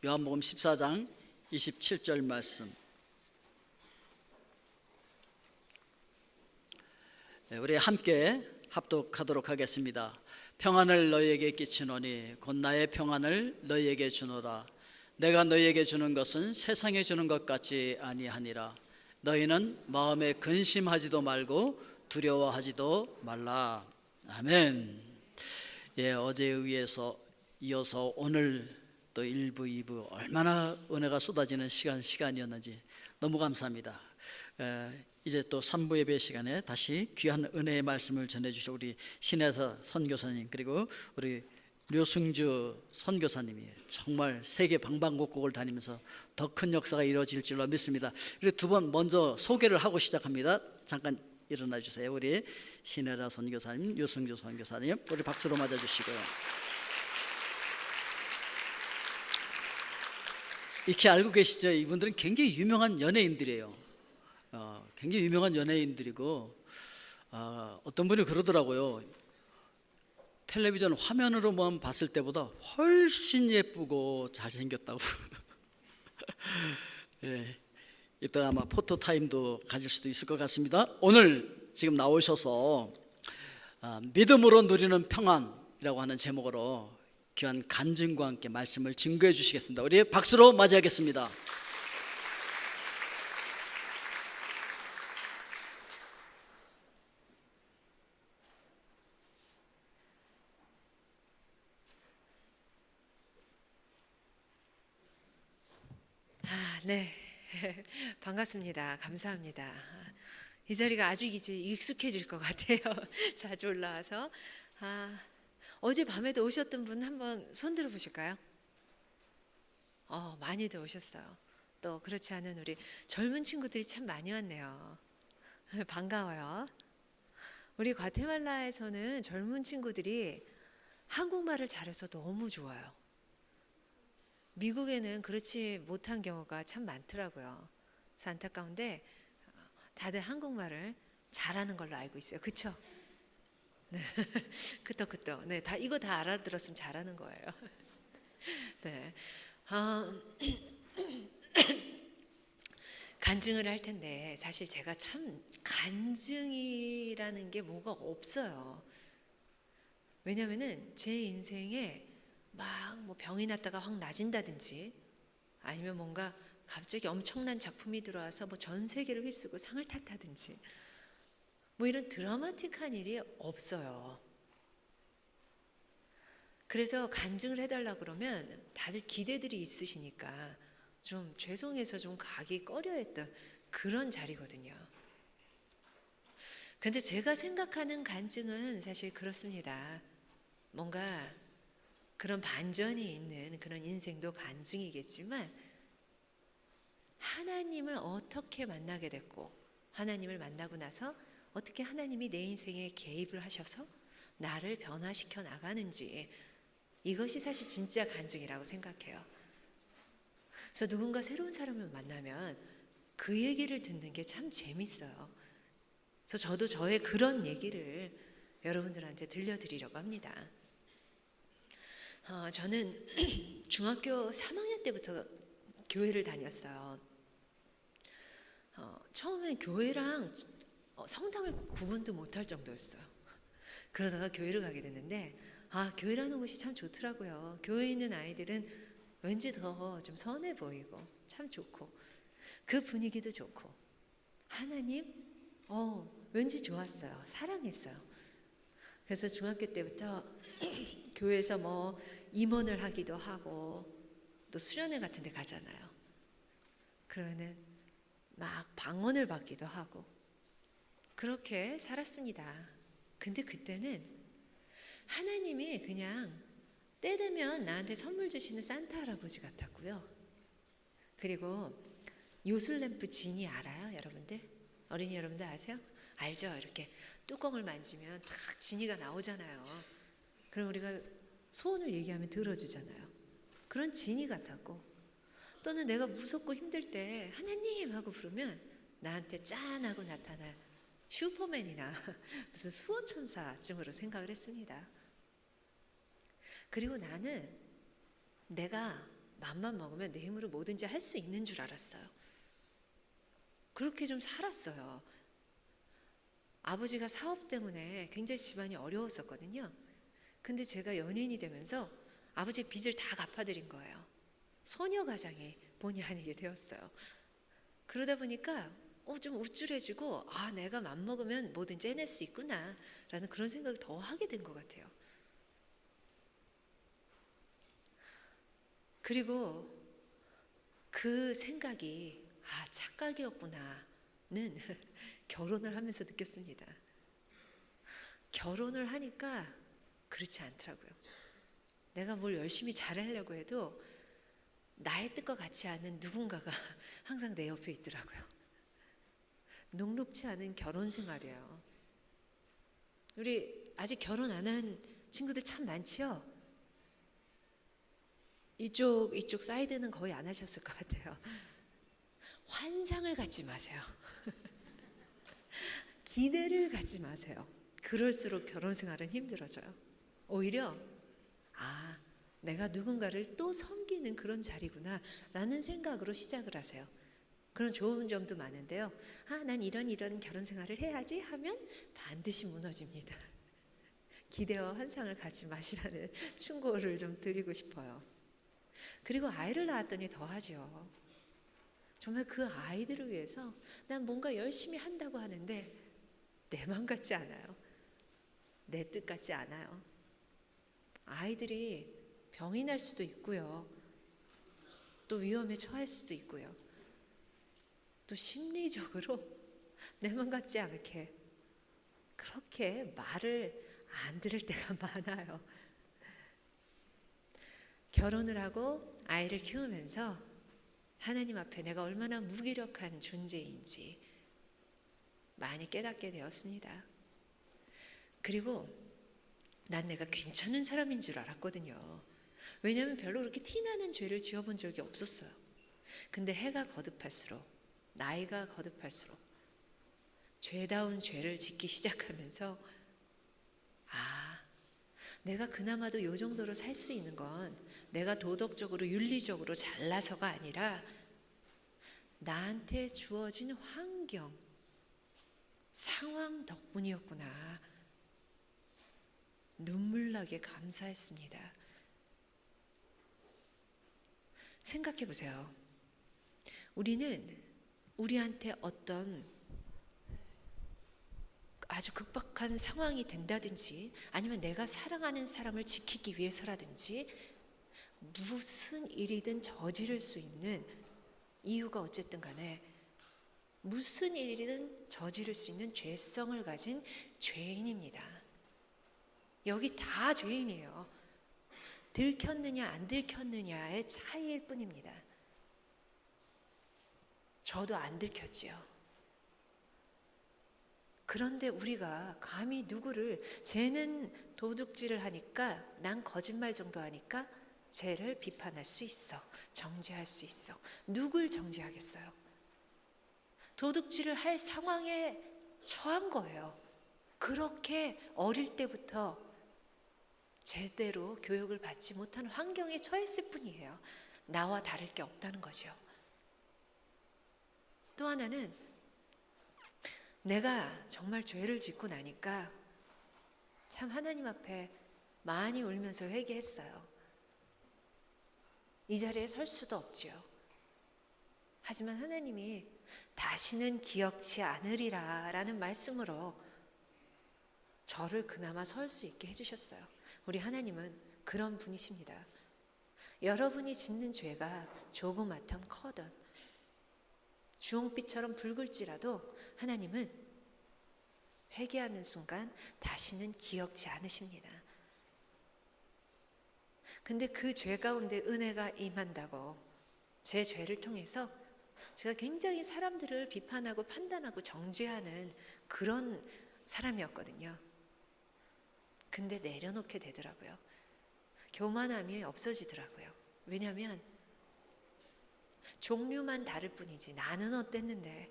요한복음 14장 27절 말씀. 우리 함께 합독하도록 하겠습니다. 평안을 너희에게 끼치노니 곧 나의 평안을 너희에게 주노라. 내가 너희에게 주는 것은 세상에 주는 것 같지 아니하니라. 너희는 마음에 근심하지도 말고 두려워하지도 말라. 아멘. 어제에 이어서 오늘 또 1부, 2부 얼마나 은혜가 쏟아지는 시간이었는지 너무 감사합니다. 이제 또 3부 예배 시간에 다시 귀한 은혜의 말씀을 전해주실 우리 신혜사 선교사님, 그리고 우리 류승주 선교사님이 정말 세계 방방곡곡을 다니면서 더 큰 역사가 이루어질 줄로 믿습니다. 그리고 두 번 먼저 소개를 하고 시작합니다. 잠깐 일어나 주세요. 우리 신혜사 선교사님, 류승주 선교사님, 우리 박수로 맞아주시고요. 이렇게 알고 계시죠? 이분들은 굉장히 유명한 연예인들이에요. 굉장히 유명한 연예인들이고, 어떤 분이 그러더라고요. 텔레비전 화면으로만 봤을 때보다 훨씬 예쁘고 잘생겼다고. 이따가 아마 포토타임도 가질 수도 있을 것 같습니다. 오늘 지금 나오셔서 믿음으로 누리는 평안이라고 하는 제목으로 귀한 간증과 함께 말씀을 증거해 주시겠습니다. 우리 박수로 맞이하겠습니다. 네. 반갑습니다. 감사합니다. 이 자리가 아주 이제 익숙해질 것 같아요. 자주 올라와서. 어젯밤에도 오셨던 분 한번 손 들어 보실까요? 많이들 오셨어요. 또 그렇지 않은 우리 젊은 친구들이 참 많이 왔네요. 반가워요. 우리 과테말라에서는 젊은 친구들이 한국말을 잘해서 너무 좋아요. 미국에는 그렇지 못한 경우가 참 많더라고요. 그래서 안타까운데 다들 한국말을 잘하는 걸로 알고 있어요. 그렇죠? 네. 그떡. 네, 이거 다 알아들었으면 잘하는 거예요. 네. 간증을 할 텐데 사실 제가 참 간증이라는 게 뭐가 없어요. 왜냐면은 제 인생에 막 뭐 병이 났다가 확 나진다든지, 아니면 뭔가 갑자기 엄청난 작품이 들어와서 뭐 전 세계를 휩쓰고 상을 탔다든지, 뭐 이런 드라마틱한 일이 없어요. 그래서 간증을 해달라 그러면 다들 기대들이 있으시니까 좀 죄송해서 좀 가기 꺼려했던 그런 자리거든요. 근데 제가 생각하는 간증은 사실 그렇습니다. 뭔가 그런 반전이 있는 그런 인생도 간증이겠지만, 하나님을 어떻게 만나게 됐고, 하나님을 만나고 나서 어떻게 하나님이 내 인생에 개입을 하셔서 나를 변화시켜 나가는지, 이것이 사실 진짜 간증이라고 생각해요. 그래서 누군가 새로운 사람을 만나면 그 얘기를 듣는 게 참 재밌어요. 그래서 저도 저의 그런 얘기를 여러분들한테 들려드리려고 합니다. 저는 중학교 3학년 때부터 교회를 다녔어요. 처음엔 교회랑 성당을 구분도 못할 정도였어요. 그러다가 교회를 가게 됐는데, 교회라는 곳이 참 좋더라고요. 교회에 있는 아이들은 왠지 더 좀 선해 보이고 참 좋고, 그 분위기도 좋고, 하나님 왠지 좋았어요. 사랑했어요. 그래서 중학교 때부터 교회에서 뭐 임원을 하기도 하고, 또 수련회 같은 데 가잖아요. 그러면은 막 방언을 받기도 하고 그렇게 살았습니다. 근데 그때는 하나님이 그냥 때 되면 나한테 선물 주시는 산타 할아버지 같았고요. 그리고 요술램프 지니 알아요, 여러분들? 어린이 여러분들 아세요? 알죠? 이렇게 뚜껑을 만지면 탁 지니가 나오잖아요. 그럼 우리가 소원을 얘기하면 들어주잖아요. 그런 지니 같았고, 또는 내가 무섭고 힘들 때 하나님 하고 부르면 나한테 짠 하고 나타날 슈퍼맨이나 무슨 수호천사쯤으로 생각을 했습니다. 그리고 나는 내가 맘만 먹으면 내 힘으로 뭐든지 할 수 있는 줄 알았어요. 그렇게 좀 살았어요. 아버지가 사업 때문에 굉장히 집안이 어려웠었거든요. 근데 제가 연예인이 되면서 아버지 빚을 다 갚아드린 거예요. 소녀 가장이 본의 아니게 되었어요. 그러다 보니까 좀 우쭐해지고 내가 맘먹으면 뭐든지 해낼 수 있구나 라는 그런 생각을 더 하게 된 것 같아요. 그리고 그 생각이 착각이었구나는 결혼을 하면서 느꼈습니다. 결혼을 하니까 그렇지 않더라고요. 내가 뭘 열심히 잘하려고 해도 나의 뜻과 같지 않은 누군가가 항상 내 옆에 있더라고요. 녹록치 않은 결혼 생활이에요. 우리 아직 결혼 안 한 친구들 참 많지요? 이쪽 사이드는 거의 안 하셨을 것 같아요. 환상을 갖지 마세요. 기대를 갖지 마세요. 그럴수록 결혼 생활은 힘들어져요. 오히려 내가 누군가를 또 섬기는 그런 자리구나 라는 생각으로 시작을 하세요. 그런 좋은 점도 많은데요. 난 이런 결혼 생활을 해야지 하면 반드시 무너집니다. 기대와 환상을 갖지 마시라는 충고를 좀 드리고 싶어요. 그리고 아이를 낳았더니 더하죠. 정말 그 아이들을 위해서 난 뭔가 열심히 한다고 하는데 내 맘 같지 않아요. 내 뜻 같지 않아요. 아이들이 병이 날 수도 있고요. 또 위험에 처할 수도 있고요. 또 심리적으로 내 맘 같지 않게 그렇게 말을 안 들을 때가 많아요. 결혼을 하고 아이를 키우면서 하나님 앞에 내가 얼마나 무기력한 존재인지 많이 깨닫게 되었습니다. 그리고 난 내가 괜찮은 사람인 줄 알았거든요. 왜냐하면 별로 그렇게 티나는 죄를 지어본 적이 없었어요. 근데 해가 거듭할수록, 나이가 거듭할수록 죄다운 죄를 짓기 시작하면서 내가 그나마도 이 정도로 살 수 있는 건 내가 도덕적으로 윤리적으로 잘나서가 아니라 나한테 주어진 환경, 상황 덕분이었구나. 눈물 나게 감사했습니다. 생각해 보세요. 우리는 우리한테 어떤 아주 급박한 상황이 된다든지 아니면 내가 사랑하는 사람을 지키기 위해서라든지 무슨 일이든 저지를 수 있는 이유가 어쨌든 간에 무슨 일이든 저지를 수 있는 죄성을 가진 죄인입니다. 여기 다 죄인이에요. 들켰느냐 안 들켰느냐의 차이일 뿐입니다. 저도 안 들켰지요. 그런데 우리가 감히 누구를 쟤는 도둑질을 하니까 난 거짓말 정도 하니까 쟤를 비판할 수 있어. 정죄할 수 있어. 누굴 정죄하겠어요? 도둑질을 할 상황에 처한 거예요. 그렇게 어릴 때부터 제대로 교육을 받지 못한 환경에 처했을 뿐이에요. 나와 다를 게 없다는 거죠. 또 하나는 내가 정말 죄를 짓고 나니까 참 하나님 앞에 많이 울면서 회개했어요. 이 자리에 설 수도 없지요. 하지만 하나님이 다시는 기억치 않으리라 라는 말씀으로 저를 그나마 설 수 있게 해주셨어요. 우리 하나님은 그런 분이십니다. 여러분이 짓는 죄가 조그맣던 커던 주홍빛처럼 붉을지라도 하나님은 회개하는 순간 다시는 기억지 않으십니다. 근데 그 죄 가운데 은혜가 임한다고 제 죄를 통해서 제가 굉장히 사람들을 비판하고 판단하고 정죄하는 그런 사람이었거든요. 근데 내려놓게 되더라고요. 교만함이 없어지더라고요. 왜냐하면 종류만 다를 뿐이지 나는 어땠는데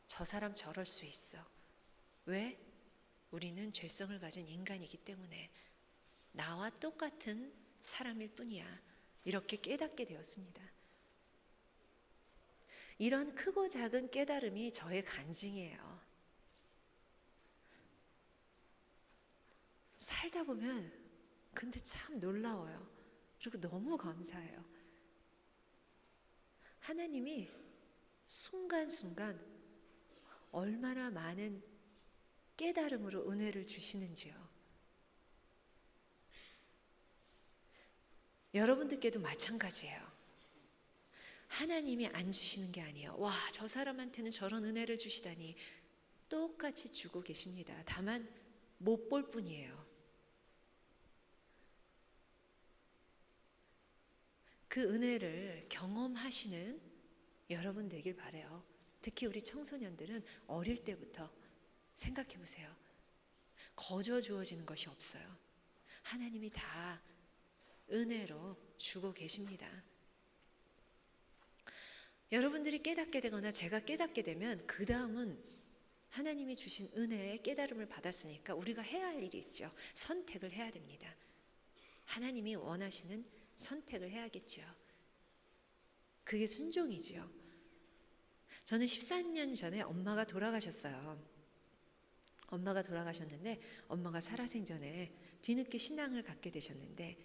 저 사람 저럴 수 있어. 왜? 우리는 죄성을 가진 인간이기 때문에 나와 똑같은 사람일 뿐이야. 이렇게 깨닫게 되었습니다. 이런 크고 작은 깨달음이 저의 간증이에요. 살다 보면 근데 참 놀라워요. 그리고 너무 감사해요. 하나님이 순간순간 얼마나 많은 깨달음으로 은혜를 주시는지요. 여러분들께도 마찬가지예요. 하나님이 안 주시는 게 아니에요. 와, 저 사람한테는 저런 은혜를 주시다니. 똑같이 주고 계십니다. 다만 못 볼 뿐이에요. 그 은혜를 경험하시는 여러분 되길 바라요. 특히 우리 청소년들은 어릴 때부터 생각해 보세요. 거저 주어지는 것이 없어요. 하나님이 다 은혜로 주고 계십니다. 여러분들이 깨닫게 되거나 제가 깨닫게 되면 그 다음은 하나님이 주신 은혜의 깨달음을 받았으니까 우리가 해야 할 일이 있죠. 선택을 해야 됩니다. 하나님이 원하시는 선택을 해야겠죠. 그게 순종이지요. 저는 14년 전에 엄마가 돌아가셨어요. 엄마가 돌아가셨는데 엄마가 살아생전에 뒤늦게 신앙을 갖게 되셨는데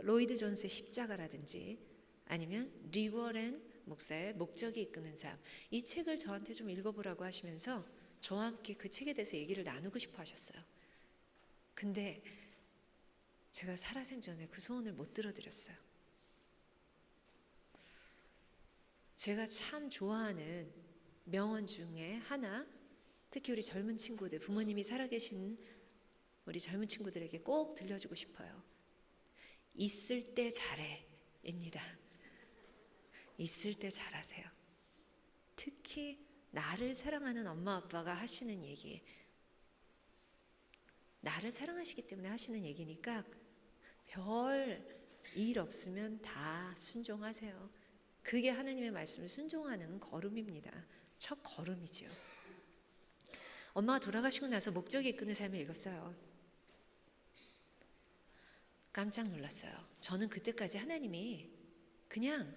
로이드 존스의 십자가라든지 아니면 리워렌 목사의 목적이 이끄는 삶, 이 책을 저한테 좀 읽어보라고 하시면서 저와 함께 그 책에 대해서 얘기를 나누고 싶어 하셨어요. 근데 제가 살아생전에 그 소원을 못 들어드렸어요. 제가 참 좋아하는 명언 중에 하나, 특히 우리 젊은 친구들, 부모님이 살아계신 우리 젊은 친구들에게 꼭 들려주고 싶어요. 있을 때 잘해 입니다. 있을 때 잘하세요. 특히 나를 사랑하는 엄마 아빠가 하시는 얘기, 나를 사랑하시기 때문에 하시는 얘기니까 별 일 없으면 다 순종하세요. 그게 하나님의 말씀을 순종하는 걸음입니다. 첫 걸음이죠. 엄마가 돌아가시고 나서 목적이 이끄는 삶을 읽었어요. 깜짝 놀랐어요. 저는 그때까지 하나님이 그냥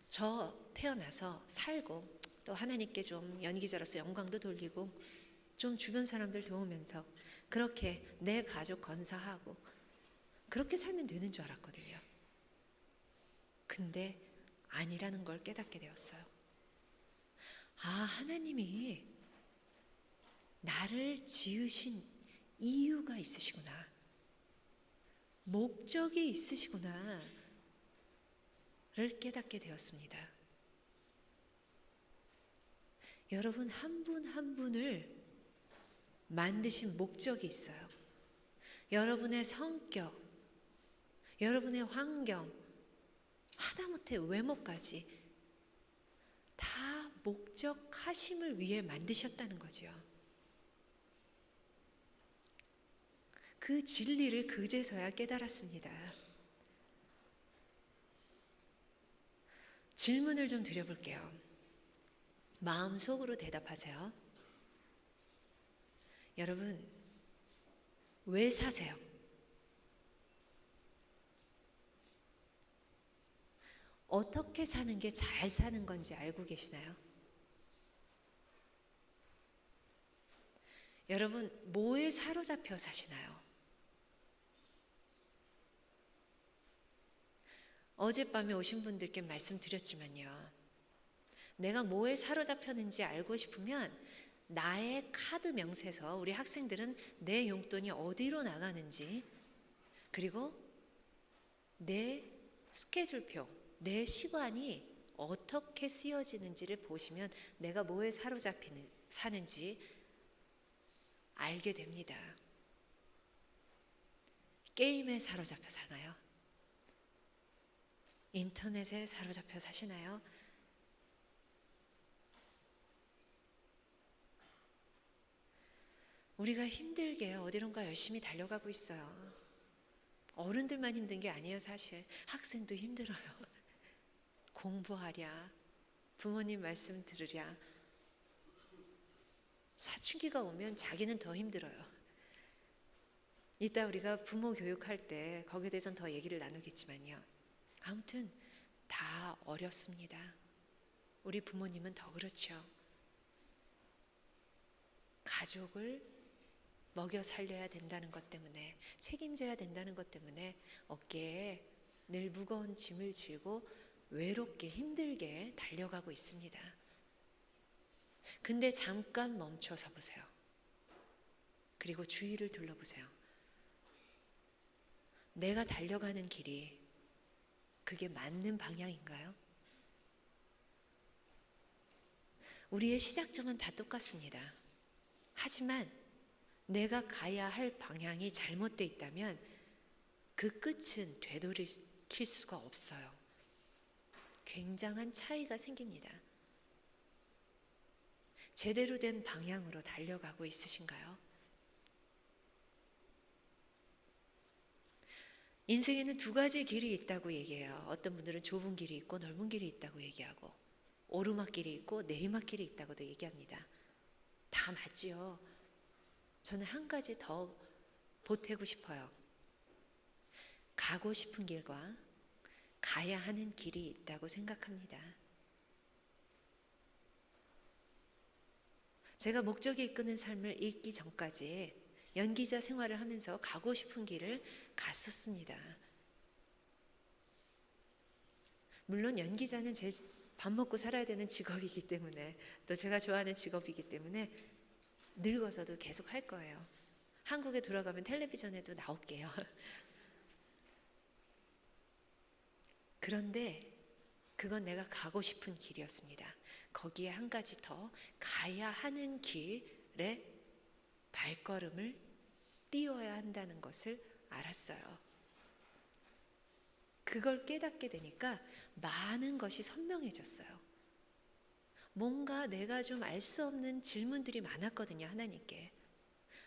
저 태어나서 살고 또 하나님께 좀 연기자로서 영광도 돌리고 좀 주변 사람들 도우면서 그렇게 내 가족 건사하고 그렇게 살면 되는 줄 알았거든요. 근데 아니라는 걸 깨닫게 되었어요. 아, 하나님이 나를 지으신 이유가 있으시구나. 목적이 있으시구나. 를 깨닫게 되었습니다. 여러분 한 분 한 분을 만드신 목적이 있어요. 여러분의 성격, 여러분의 환경, 하다못해 외모까지 다 목적하심을 위해 만드셨다는 거죠. 그 진리를 그제서야 깨달았습니다. 질문을 좀 드려볼게요. 마음속으로 대답하세요. 여러분, 왜 사세요? 어떻게 사는 게 잘 사는 건지 알고 계시나요? 여러분, 뭐에 사로잡혀 사시나요? 어젯밤에 오신 분들께 말씀드렸지만요. 내가 뭐에 사로잡혔는지 알고 싶으면 나의 카드 명세서, 우리 학생들은 내 용돈이 어디로 나가는지, 그리고 내 스케줄표, 내 시간이 어떻게 쓰여지는지를 보시면 내가 뭐에 사는지 알게 됩니다. 게임에 사로잡혀 사나요? 인터넷에 사로잡혀 사시나요? 우리가 힘들게 어디론가 열심히 달려가고 있어요. 어른들만 힘든 게 아니에요. 사실 학생도 힘들어요. 공부하랴, 부모님 말씀 들으랴, 사춘기가 오면 자기는 더 힘들어요. 이따 우리가 부모 교육할 때 거기에 대해서는 더 얘기를 나누겠지만요. 아무튼 다 어렵습니다. 우리 부모님은 더 그렇죠. 가족을 먹여 살려야 된다는 것 때문에, 책임져야 된다는 것 때문에 어깨에 늘 무거운 짐을 지고 외롭게 힘들게 달려가고 있습니다. 근데 잠깐 멈춰서 보세요. 그리고 주위를 둘러보세요. 내가 달려가는 길이 그게 맞는 방향인가요? 우리의 시작점은 다 똑같습니다. 하지만 내가 가야 할 방향이 잘못되어 있다면 그 끝은 되돌이킬 수가 없어요. 굉장한 차이가 생깁니다. 제대로 된 방향으로 달려가고 있으신가요? 인생에는 두 가지 길이 있다고 얘기해요. 어떤 분들은 좁은 길이 있고 넓은 길이 있다고 얘기하고, 오르막길이 있고 내리막길이 있다고도 얘기합니다. 다 맞지요. 저는 한 가지 더 보태고 싶어요. 가고 싶은 길과 가야 하는 길이 있다고 생각합니다. 제가 목적이 이끄는 삶을 읽기 전까지 연기자 생활을 하면서 가고 싶은 길을 갔었습니다. 물론 연기자는 제 밥 먹고 살아야 되는 직업이기 때문에, 또 제가 좋아하는 직업이기 때문에 늙어서도 계속 할 거예요. 한국에 돌아가면 텔레비전에도 나올게요. 그런데 그건 내가 가고 싶은 길이었습니다. 거기에 한 가지 더 가야 하는 길에 발걸음을 띄워야 한다는 것을 알았어요. 그걸 깨닫게 되니까 많은 것이 선명해졌어요. 뭔가 내가 좀 알 수 없는 질문들이 많았거든요, 하나님께.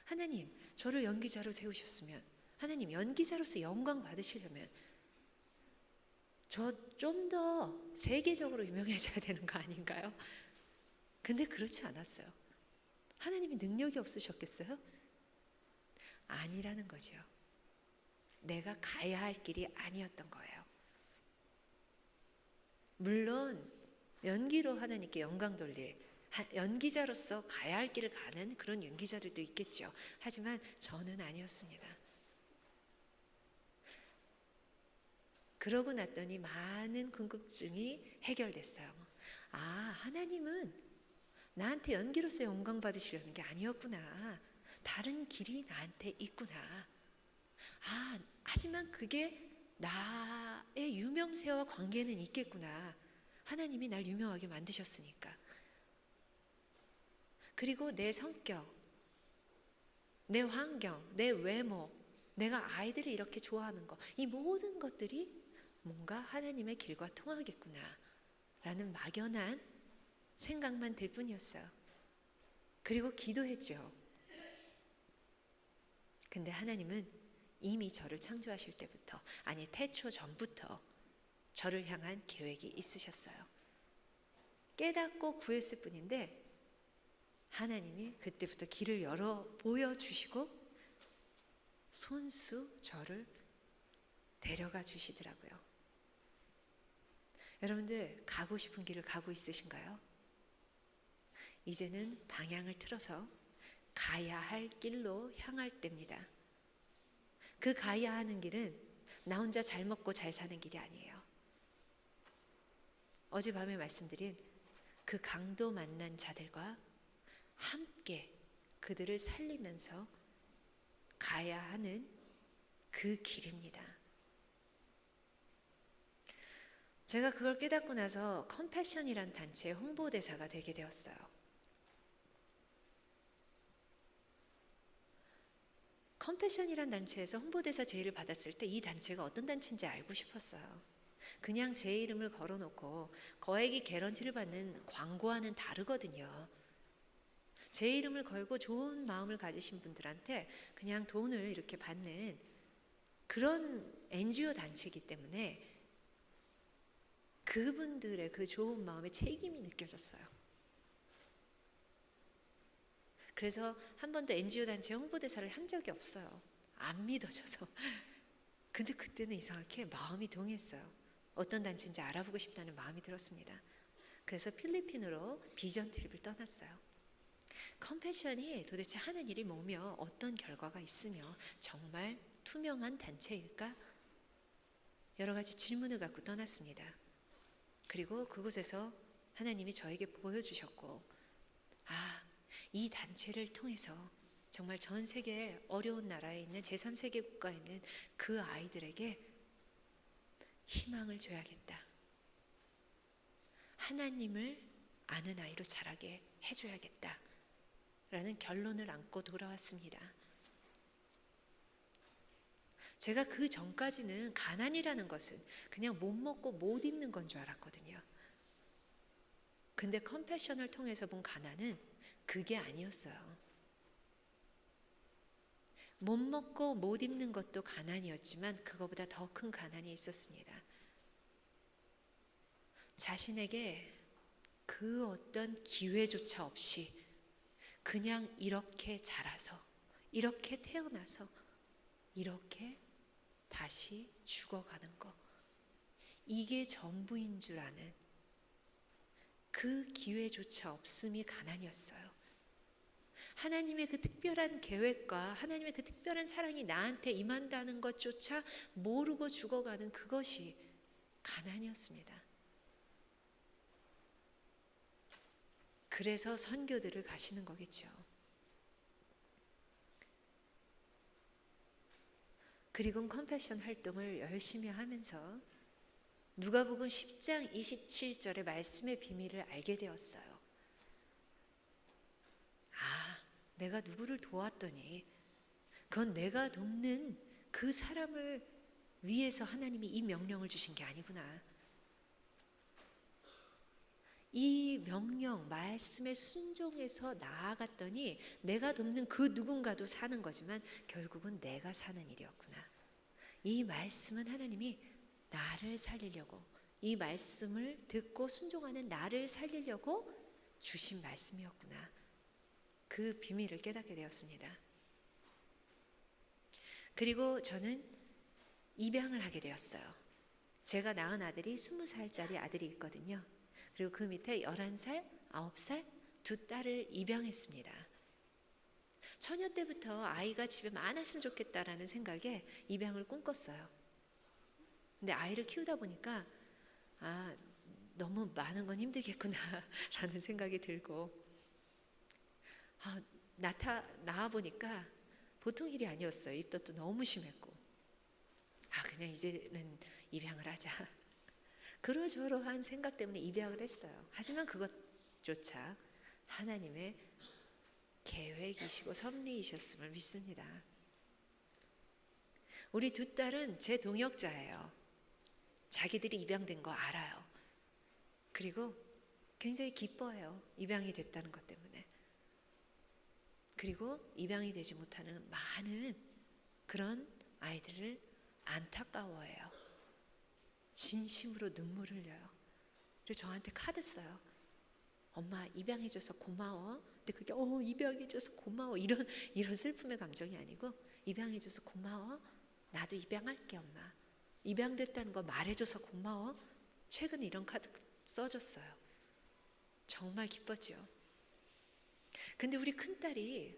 하나님, 저를 연기자로 세우셨으면, 하나님, 연기자로서 영광 받으시려면 저 좀 더 세계적으로 유명해져야 되는 거 아닌가요? 근데 그렇지 않았어요. 하나님이 능력이 없으셨겠어요? 아니라는 거죠. 내가 가야 할 길이 아니었던 거예요. 물론 연기로 하나님께 영광 돌릴, 연기자로서 가야 할 길을 가는 그런 연기자들도 있겠죠. 하지만 저는 아니었습니다. 그러고 났더니 많은 궁금증이 해결됐어요. 아, 하나님은 나한테 연기로서 영광 받으시려는 게 아니었구나. 다른 길이 나한테 있구나. 아, 하지만 그게 나의 유명세와 관계는 있겠구나. 하나님이 날 유명하게 만드셨으니까. 그리고 내 성격, 내 환경, 내 외모, 내가 아이들을 이렇게 좋아하는 거, 이 모든 것들이 뭔가 하나님의 길과 통하겠구나 라는 막연한 생각만 들 뿐이었어요. 그리고 기도했죠. 근데 하나님은 이미 저를 창조하실 때부터, 아니 태초 전부터 저를 향한 계획이 있으셨어요. 깨닫고 구했을 뿐인데 하나님이 그때부터 길을 열어 보여주시고 손수 저를 데려가 주시더라고요. 여러분들 가고 싶은 길을 가고 있으신가요? 이제는 방향을 틀어서 가야 할 길로 향할 때입니다. 그 가야 하는 길은 나 혼자 잘 먹고 잘 사는 길이 아니에요. 어젯밤에 말씀드린 그 강도 만난 자들과 함께 그들을 살리면서 가야 하는 그 길입니다. 제가 그걸 깨닫고 나서 컴패션이란 단체의 홍보대사가 되게 되었어요. 컴패션이란 단체에서 홍보대사 제의를 받았을 때 이 단체가 어떤 단체인지 알고 싶었어요. 그냥 제 이름을 걸어놓고 거액의 개런티를 받는 광고와는 다르거든요. 제 이름을 걸고 좋은 마음을 가지신 분들한테 그냥 돈을 이렇게 받는 그런 NGO 단체이기 때문에 그분들의 그 좋은 마음에 책임이 느껴졌어요. 그래서 한 번도 NGO 단체 홍보대사를 한 적이 없어요. 안 믿어져서. 근데 그때는 이상하게 마음이 동했어요. 어떤 단체인지 알아보고 싶다는 마음이 들었습니다. 그래서 필리핀으로 비전 트립을 떠났어요. 컴패션이 도대체 하는 일이 뭐며 어떤 결과가 있으며 정말 투명한 단체일까? 여러 가지 질문을 갖고 떠났습니다. 그리고 그곳에서 하나님이 저에게 보여주셨고, 이 단체를 통해서 정말 전 세계 어려운 나라에 있는 제3세계 국가에 있는 그 아이들에게 희망을 줘야겠다. 하나님을 아는 아이로 자라게 해줘야겠다. 라는 결론을 안고 돌아왔습니다. 제가 그 전까지는 가난이라는 것은 그냥 못 먹고 못 입는 건 줄 알았거든요. 근데 컴패션을 통해서 본 가난은 그게 아니었어요. 못 먹고 못 입는 것도 가난이었지만 그거보다 더 큰 가난이 있었습니다. 자신에게 그 어떤 기회조차 없이 그냥 이렇게 자라서, 이렇게 태어나서, 이렇게 다시 죽어가는 것, 이게 전부인 줄 아는 그 기회조차 없음이 가난이었어요. 하나님의 그 특별한 계획과 하나님의 그 특별한 사랑이 나한테 임한다는 것조차 모르고 죽어가는 그것이 가난이었습니다. 그래서 선교들을 가시는 거겠죠. 그리고 컴패션 활동을 열심히 하면서 누가복음 10장 27절의 말씀의 비밀을 알게 되었어요. 내가 누구를 도왔더니 그건 내가 돕는 그 사람을 위해서 하나님이 이 명령을 주신 게 아니구나. 이 명령, 말씀에 순종해서 나아갔더니 내가 돕는 그 누군가도 사는 거지만 결국은 내가 사는 일이었구나. 이 말씀은 하나님이 나를 살리려고, 이 말씀을 듣고 순종하는 나를 살리려고 주신 말씀이었구나. 그 비밀을 깨닫게 되었습니다. 그리고 저는 입양을 하게 되었어요. 제가 낳은 아들이 20살짜리 아들이 있거든요. 그리고 그 밑에 11살, 9살 두 딸을 입양했습니다. 처녀 때부터 아이가 집에 많았으면 좋겠다라는 생각에 입양을 꿈꿨어요. 근데 아이를 키우다 보니까 너무 많은 건 힘들겠구나 라는 생각이 들고, 낳아보니까 보통 일이 아니었어요. 입덧도 너무 심했고, 그냥 이제는 입양을 하자, 그러저러한 생각 때문에 입양을 했어요. 하지만 그것조차 하나님의 계획이시고 섭리이셨음을 믿습니다. 우리 두 딸은 제 동역자예요. 자기들이 입양된 거 알아요. 그리고 굉장히 기뻐해요. 입양이 됐다는 것 때문에. 그리고 입양이 되지 못하는 많은 그런 아이들을 안타까워해요. 진심으로 눈물을 흘려요. 그리고 저한테 카드 써요. 엄마 입양해줘서 고마워. 근데 그게 입양해줘서 고마워 이런 슬픔의 감정이 아니고, 입양해줘서 고마워. 나도 입양할게 엄마. 입양됐다는 거 말해줘서 고마워. 최근에 이런 카드 써줬어요. 정말 기뻤죠. 근데 우리 큰딸이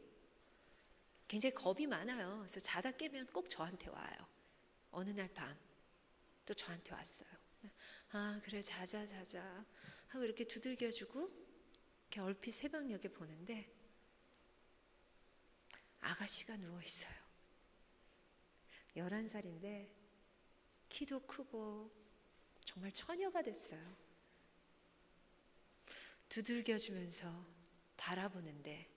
굉장히 겁이 많아요. 그래서 자다 깨면 꼭 저한테 와요. 어느 날 밤 또 저한테 왔어요. 그래 자자 하고 이렇게 두들겨주고 이렇게 얼핏 새벽녘에 보는데 아가씨가 누워있어요. 11살인데 키도 크고 정말 처녀가 됐어요. 두들겨주면서 바라보는데,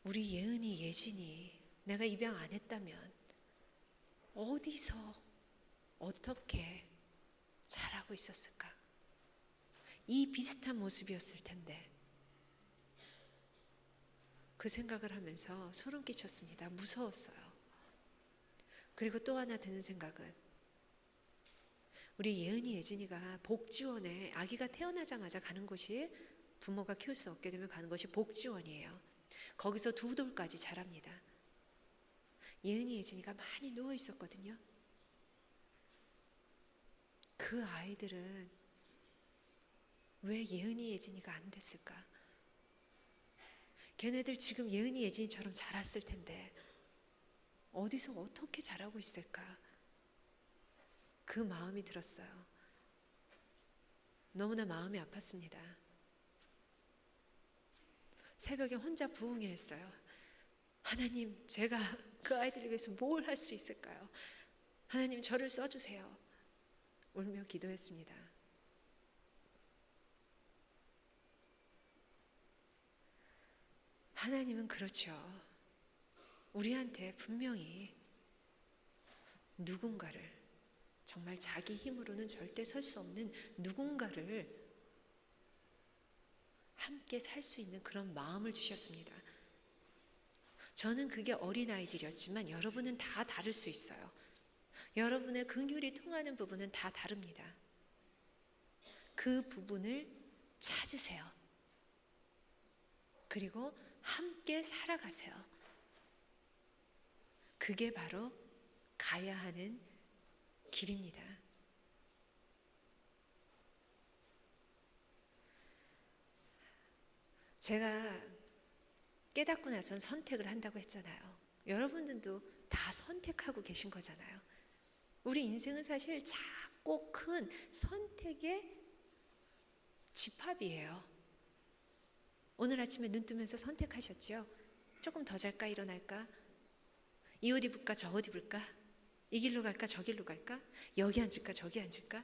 우리 예은이, 예진이 내가 입양 안 했다면 어디서 어떻게 자라고 있었을까? 이 비슷한 모습이었을 텐데, 그 생각을 하면서 소름 끼쳤습니다. 무서웠어요. 그리고 또 하나 드는 생각은, 우리 예은이, 예진이가 복지원에 아기가 태어나자마자 가는 곳이, 부모가 키울 수 없게 되면 가는 것이 복지원이에요. 거기서 2돌까지 자랍니다. 예은이, 예진이가 많이 누워 있었거든요. 그 아이들은 왜 예은이, 예진이가 안 됐을까? 걔네들 지금 예은이, 예진이처럼 자랐을 텐데 어디서 어떻게 자라고 있을까? 그 마음이 들었어요. 너무나 마음이 아팠습니다. 새벽에 혼자 부흥회했어요. 하나님, 제가 그 아이들을 위해서 뭘 할 수 있을까요? 하나님, 저를 써주세요. 울며 기도했습니다. 하나님은 그렇죠. 우리한테 분명히 누군가를, 정말 자기 힘으로는 절대 설 수 없는 누군가를 함께 살 수 있는 그런 마음을 주셨습니다. 저는 그게 어린아이들이었지만 여러분은 다 다를 수 있어요. 여러분의 긍휼이 통하는 부분은 다 다릅니다. 그 부분을 찾으세요. 그리고 함께 살아가세요. 그게 바로 가야 하는 길입니다. 제가 깨닫고 나선 선택을 한다고 했잖아요. 여러분들도 다 선택하고 계신 거잖아요. 우리 인생은 사실 작고 큰 선택의 집합이에요. 오늘 아침에 눈 뜨면서 선택하셨죠? 조금 더 잘까 일어날까? 이 옷 입을까 저 옷 입을까? 이 길로 갈까 저 길로 갈까? 여기 앉을까 저기 앉을까?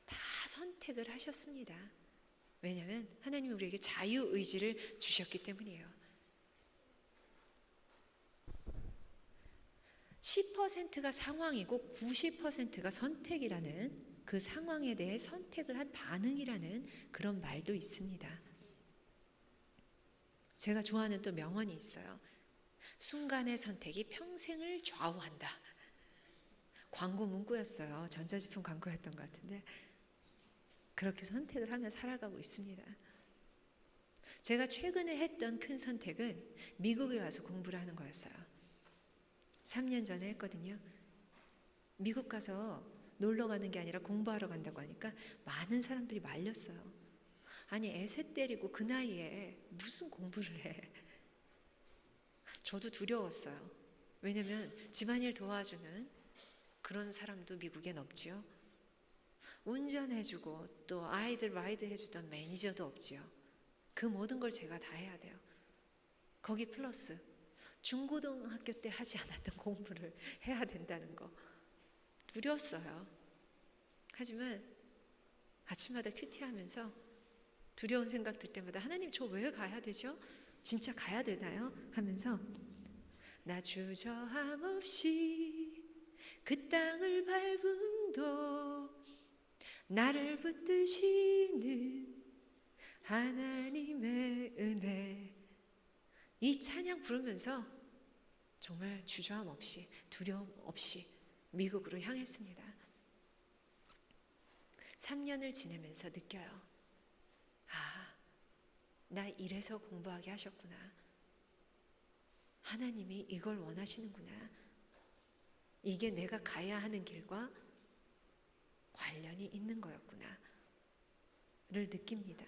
다 선택을 하셨습니다. 왜냐하면 하나님이 우리에게 자유의지를 주셨기 때문이에요. 10%가 상황이고 90%가 선택이라는, 그 상황에 대해 선택을 한 반응이라는 그런 말도 있습니다. 제가 좋아하는 또 명언이 있어요. 순간의 선택이 평생을 좌우한다. 광고 문구였어요. 전자제품 광고였던 것 같은데 그렇게 선택을 하며 살아가고 있습니다. 제가 최근에 했던 큰 선택은 미국에 와서 공부를 하는 거였어요. 3년 전에 했거든요. 미국 가서 놀러 가는 게 아니라 공부하러 간다고 하니까 많은 사람들이 말렸어요. 아니, 애새 때리고 그 나이에 무슨 공부를 해. 저도 두려웠어요. 왜냐면 집안일 도와주는 그런 사람도 미국엔 없지요. 운전해주고 또 아이들 라이드 해주던 매니저도 없지요. 그 모든 걸 제가 다 해야 돼요. 거기 플러스 중고등학교 때 하지 않았던 공부를 해야 된다는 거. 두려웠어요. 하지만 아침마다 큐티하면서 두려운 생각 들 때마다 하나님, 저 왜 가야 되죠? 진짜 가야 되나요? 하면서 나 주저함 없이 그 땅을 밟음도 나를 붙드시는 하나님의 은혜, 이 찬양 부르면서 정말 주저함 없이 두려움 없이 미국으로 향했습니다. 3년을 지내면서 느껴요. 아, 나 이래서 공부하게 하셨구나. 하나님이 이걸 원하시는구나. 이게 내가 가야 하는 길과 관련이 있는 거였구나 를 느낍니다.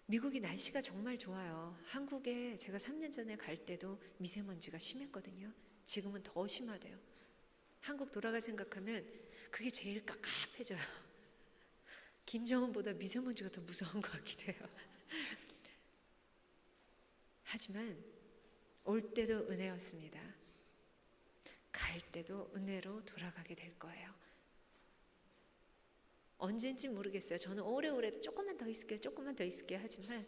미국이 날씨가 정말 좋아요. 한국에 제가 3년 전에 갈 때도 미세먼지가 심했거든요. 지금은 더 심하대요. 한국 돌아갈 생각하면 그게 제일 깝깝해져요. 김정은보다 미세먼지가 더 무서운 것 같기도 해요. 하지만 올 때도 은혜였습니다. 갈 때도 은혜로 돌아가게 될 거예요. 언젠지 모르겠어요. 저는 오래오래 조금만 더 있을게요 하지만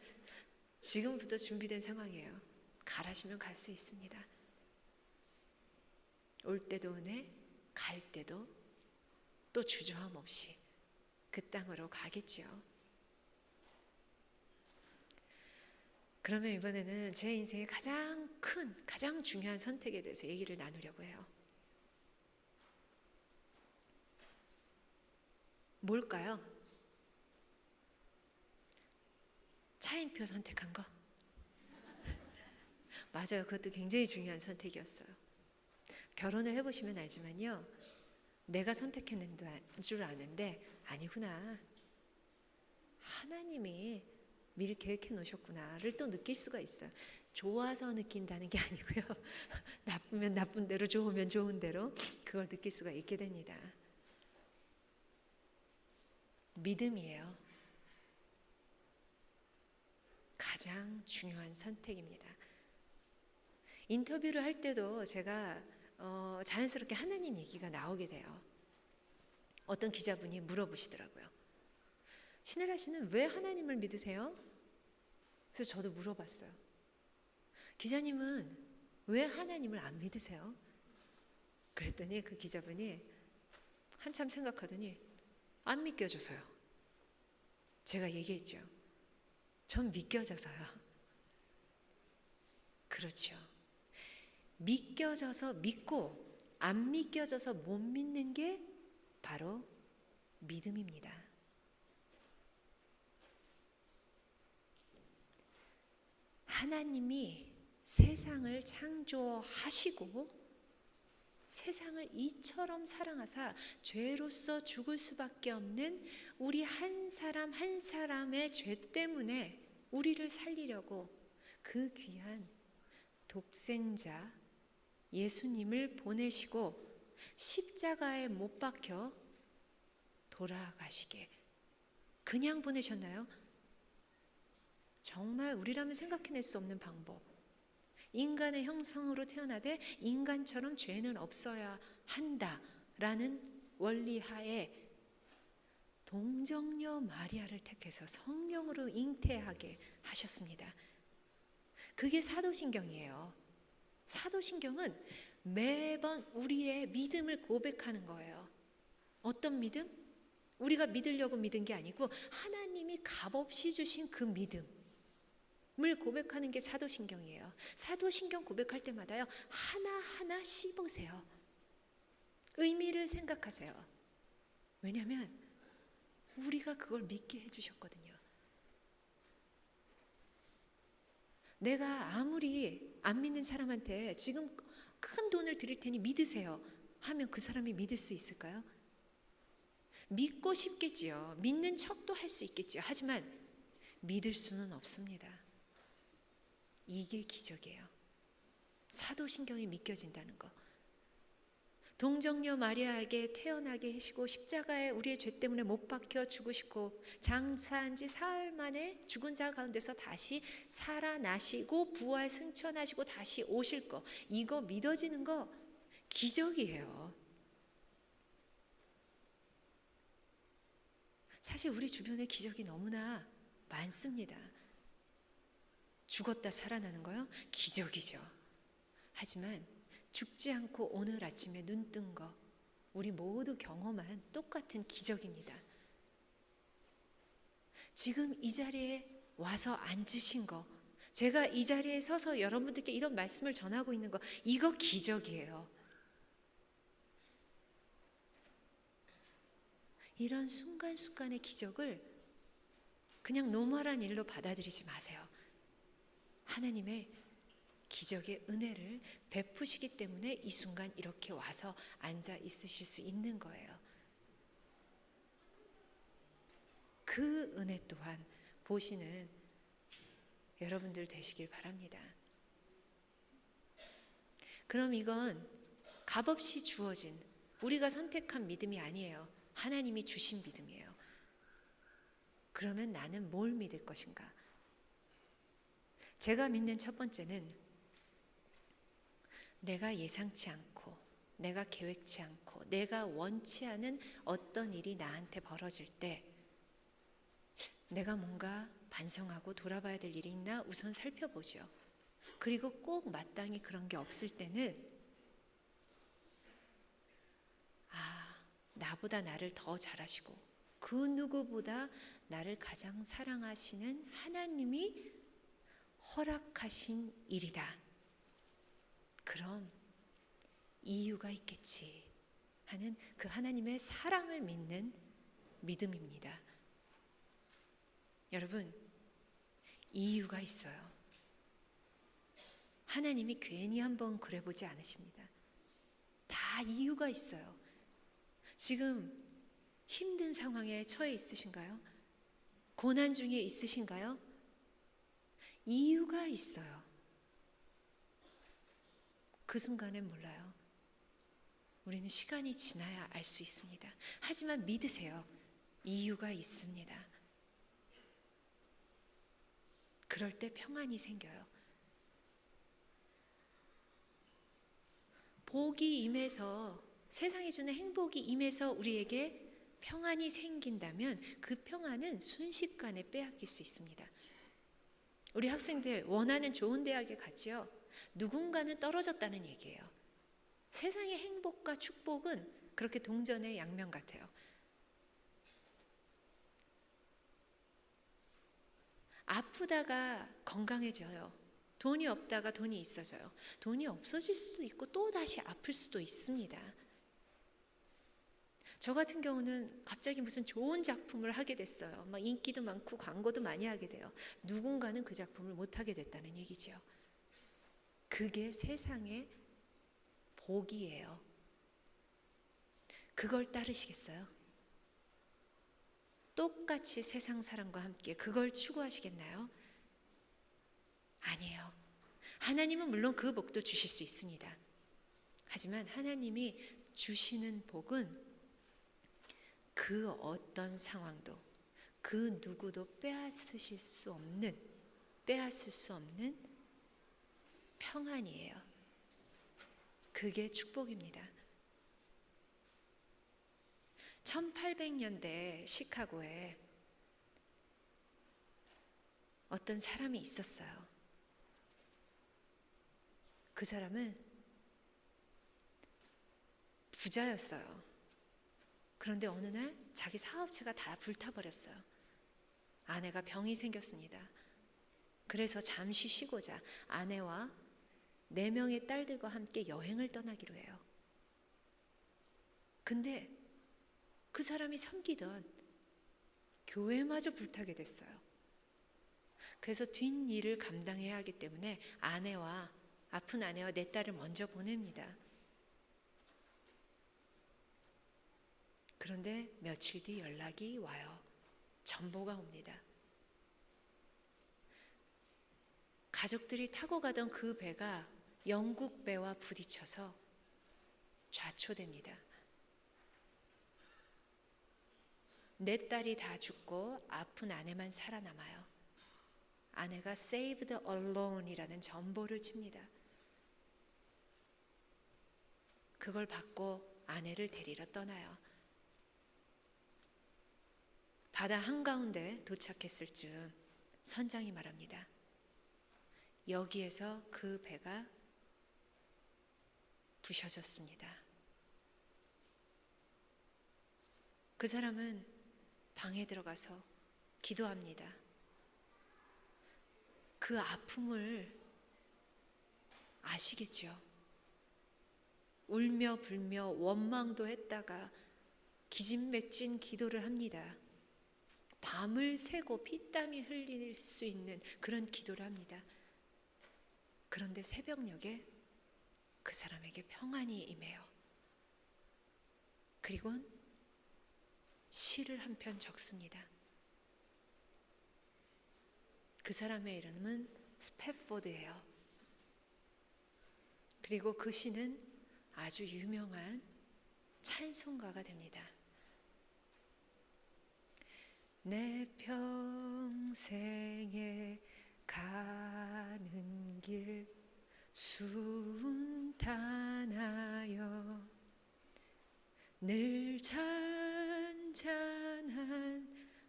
지금부터 준비된 상황이에요. 가라시면 갈 수 있습니다. 올 때도 은혜, 갈 때도 또 주저함 없이 그 땅으로 가겠지요. 그러면 이번에는 제 인생의 가장 큰, 가장 중요한 선택에 대해서 얘기를 나누려고 해요. 뭘까요? 차인표 선택한 거. 맞아요. 그것도 굉장히 중요한 선택이었어요. 결혼을 해보시면 알지만요, 내가 선택했는 줄 아는데 아니구나, 하나님이 미리 계획해 놓으셨구나를 또 느낄 수가 있어요. 좋아서 느낀다는 게 아니고요, 나쁘면 나쁜 대로, 좋으면 좋은 대로 그걸 느낄 수가 있게 됩니다. 믿음이에요. 가장 중요한 선택입니다. 인터뷰를 할 때도 제가 자연스럽게 하나님 얘기가 나오게 돼요. 어떤 기자분이 물어보시더라고요. 신혜라 씨는 왜 하나님을 믿으세요? 그래서 저도 물어봤어요. 기자님은 왜 하나님을 안 믿으세요? 그랬더니 그 기자분이 한참 생각하더니 안 믿겨져서요. 제가 얘기했죠. 전 믿겨져서요. 그렇죠. 믿겨져서 믿고 안 믿겨져서 못 믿는 게 바로 믿음입니다. 하나님이 세상을 창조하시고 세상을 이처럼 사랑하사 죄로서 죽을 수밖에 없는 우리 한 사람 한 사람의 죄 때문에 우리를 살리려고 그 귀한 독생자 예수님을 보내시고 십자가에 못 박혀 돌아가시게 그냥 보내셨나요? 정말 우리라면 생각해낼 수 없는 방법. 인간의 형상으로 태어나되 인간처럼 죄는 없어야 한다라는 원리하에 동정녀 마리아를 택해서 성령으로 잉태하게 하셨습니다. 그게 사도신경이에요. 사도신경은 매번 우리의 믿음을 고백하는 거예요. 어떤 믿음? 우리가 믿으려고 믿은 게 아니고 하나님이 값없이 주신 그 믿음을 고백하는 게 사도신경이에요. 사도신경 고백할 때마다요, 하나하나 씹으세요. 의미를 생각하세요. 왜냐하면 우리가 그걸 믿게 해주셨거든요. 내가 아무리 안 믿는 사람한테 지금 큰 돈을 드릴 테니 믿으세요 하면 그 사람이 믿을 수 있을까요? 믿고 싶겠지요. 믿는 척도 할 수 있겠지요. 하지만 믿을 수는 없습니다. 이게 기적이에요. 사도신경이 믿겨진다는 거. 동정녀 마리아에게 태어나게 하시고 십자가에 우리의 죄 때문에 못 박혀 죽으시고 장사한 지 사흘 만에 죽은 자 가운데서 다시 살아나시고 부활 승천하시고 다시 오실 거, 이거 믿어지는 거 기적이에요. 사실 우리 주변에 기적이 너무나 많습니다. 죽었다 살아나는 거요? 기적이죠. 하지만 죽지 않고 오늘 아침에 눈 뜬 거, 우리 모두 경험한 똑같은 기적입니다. 지금 이 자리에 와서 앉으신 거, 제가 이 자리에 서서 여러분들께 이런 말씀을 전하고 있는 거, 이거 기적이에요. 이런 순간순간의 기적을 그냥 노멀한 일로 받아들이지 마세요. 하나님의 기적의 은혜를 베푸시기 때문에 이 순간 이렇게 와서 앉아 있으실 수 있는 거예요. 그 은혜 또한 보시는 여러분들 되시길 바랍니다. 그럼 이건 값없이 주어진 우리가 선택한 믿음이 아니에요. 하나님이 주신 믿음이에요. 그러면 나는 뭘 믿을 것인가? 제가 믿는 첫 번째는 내가 예상치 않고, 내가 계획치 않고, 내가 원치 않은 어떤 일이 나한테 벌어질 때 내가 뭔가 반성하고 돌아봐야 될 일이 있나 우선 살펴보죠. 그리고 꼭 마땅히 그런 게 없을 때는 나보다 나를 더 잘하시고 그 누구보다 나를 가장 사랑하시는 하나님이 허락하신 일이다. 그럼 이유가 있겠지 하는 그 하나님의 사랑을 믿는 믿음입니다. 여러분, 이유가 있어요. 하나님이 괜히 한번 그래보지 않으십니다. 다 이유가 있어요. 지금 힘든 상황에 처해 있으신가요? 고난 중에 있으신가요? 이유가 있어요. 그 순간엔 몰라요. 우리는 시간이 지나야 알 수 있습니다. 하지만 믿으세요. 이유가 있습니다. 그럴 때 평안이 생겨요. 복이 임해서, 세상이 주는 행복이 임해서 우리에게 평안이 생긴다면 그 평안은 순식간에 빼앗길 수 있습니다. 우리 학생들 원하는 좋은 대학에 갔지요. 누군가는 떨어졌다는 얘기예요. 세상의 행복과 축복은 그렇게 동전의 양면 같아요. 아프다가 건강해져요. 돈이 없다가 돈이 있어져요. 돈이 없어질 수도 있고 또 다시 아플 수도 있습니다. 저 같은 경우는 갑자기 무슨 좋은 작품을 하게 됐어요. 막 인기도 많고 광고도 많이 하게 돼요. 누군가는 그 작품을 못 하게 됐다는 얘기죠. 그게 세상의 복이에요. 그걸 따르시겠어요? 똑같이 세상 사람과 함께 그걸 추구하시겠나요? 아니에요. 하나님은 물론 그 복도 주실 수 있습니다. 하지만 하나님이 주시는 복은 그 어떤 상황도 그 누구도 빼앗을 수 없는 평안이에요. 그게 축복입니다. 1800년대 시카고에 어떤 사람이 있었어요. 그 사람은 부자였어요. 그런데 어느 날 자기 사업체가 다 불타버렸어요. 아내가 병이 생겼습니다. 그래서 잠시 쉬고자 아내와 4명의 딸들과 함께 여행을 떠나기로 해요. 근데 그 사람이 섬기던 교회마저 불타게 됐어요. 그래서 뒷일을 감당해야 하기 때문에 아픈 아내와 4딸을 먼저 보냅니다. 그런데 며칠 뒤 연락이 와요. 전보가 옵니다. 가족들이 타고 가던 그 배가 영국 배와 부딪혀서 좌초됩니다. 4딸이 다 죽고 아픈 아내만 살아남아요. 아내가 Saved Alone이라는 전보를 칩니다. 그걸 받고 아내를 데리러 떠나요. 바다 한가운데 도착했을 즈음 선장이 말합니다. 여기에서 그 배가 부셔졌습니다. 그 사람은 방에 들어가서 기도합니다. 그 아픔을 아시겠죠? 울며 불며 원망도 했다가 기진맥진 기도를 합니다. 밤을 새고 피땀이 흘릴 수 있는 그런 기도를 합니다. 그런데 새벽녘에 그 사람에게 평안이 임해요. 그리고는 시를 한 편 적습니다. 그 사람의 이름은 스팻포드예요. 그리고 그 시는 아주 유명한 찬송가가 됩니다. 내 평생에 가는 길 순탄하여 늘 잔잔한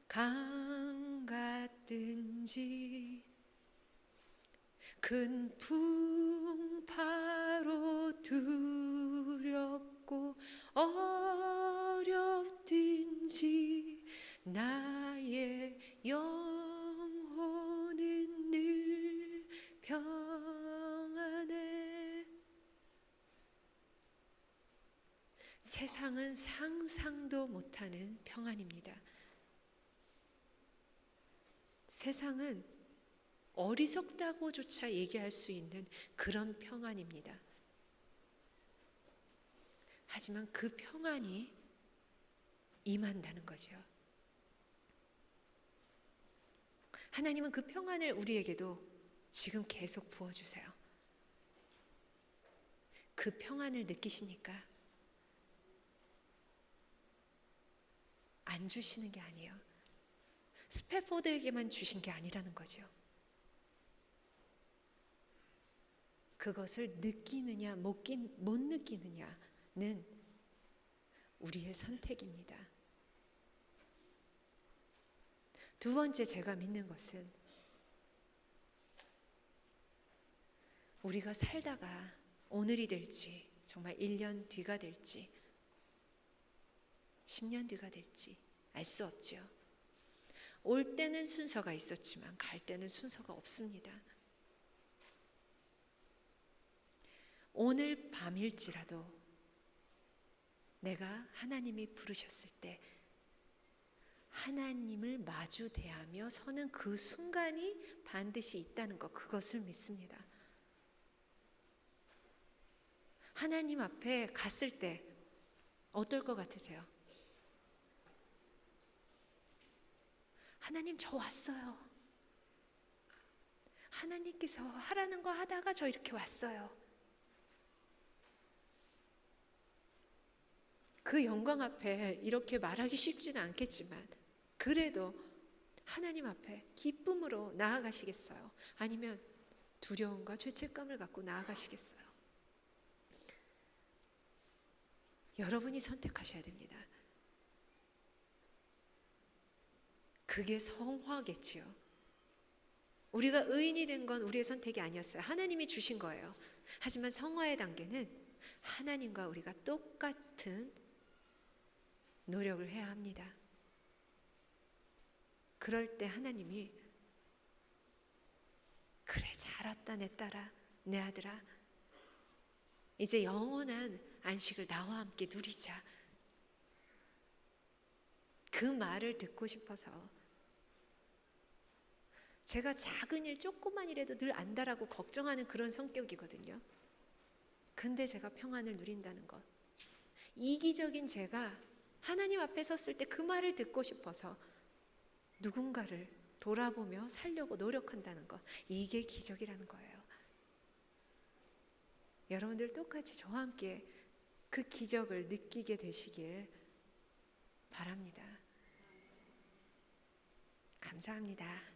강 같든지 큰 풍파로 두렵고 어렵든지 나의 영혼은 늘 평안해. 세상은 상상도 못하는 평안입니다. 세상은 어리석다고조차 얘기할 수 있는 그런 평안입니다. 하지만 그 평안이 임한다는 거죠. 하나님은 그 평안을 우리에게도 지금 계속 부어주세요. 그 평안을 느끼십니까? 안 주시는 게 아니에요. 스패포드에게만 주신 게 아니라는 거죠. 그것을 느끼느냐 못 느끼느냐는 우리의 선택입니다. 두 번째 제가 믿는 것은 우리가 살다가 오늘이 될지 정말 1년 뒤가 될지 10년 뒤가 될지 알 수 없죠. 올 때는 순서가 있었지만 갈 때는 순서가 없습니다. 오늘 밤일지라도 내가 하나님이 부르셨을 때 하나님을 마주 대하며 서는 그 순간이 반드시 있다는 것, 그것을 믿습니다. 하나님 앞에 갔을 때 어떨 것 같으세요? 하나님, 저 왔어요. 하나님께서 하라는 거 하다가 저 이렇게 왔어요. 그 영광 앞에 이렇게 말하기 쉽지는 않겠지만 그래도 하나님 앞에 기쁨으로 나아가시겠어요? 아니면 두려움과 죄책감을 갖고 나아가시겠어요? 여러분이 선택하셔야 됩니다. 그게 성화겠지요. 우리가 의인이 된 건 우리의 선택이 아니었어요. 하나님이 주신 거예요. 하지만 성화의 단계는 하나님과 우리가 똑같은 노력을 해야 합니다. 그럴 때 하나님이 그래, 잘 왔다 내 딸아, 내 아들아, 이제 영원한 안식을 나와 함께 누리자. 그 말을 듣고 싶어서 제가 작은 일 조그만 일에도 늘 안다라고 걱정하는 그런 성격이거든요. 근데 제가 평안을 누린다는 것, 이기적인 제가 하나님 앞에 섰을 때 그 말을 듣고 싶어서 누군가를 돌아보며 살려고 노력한다는 것, 이게 기적이라는 거예요. 여러분들 똑같이 저와 함께 그 기적을 느끼게 되시길 바랍니다. 감사합니다.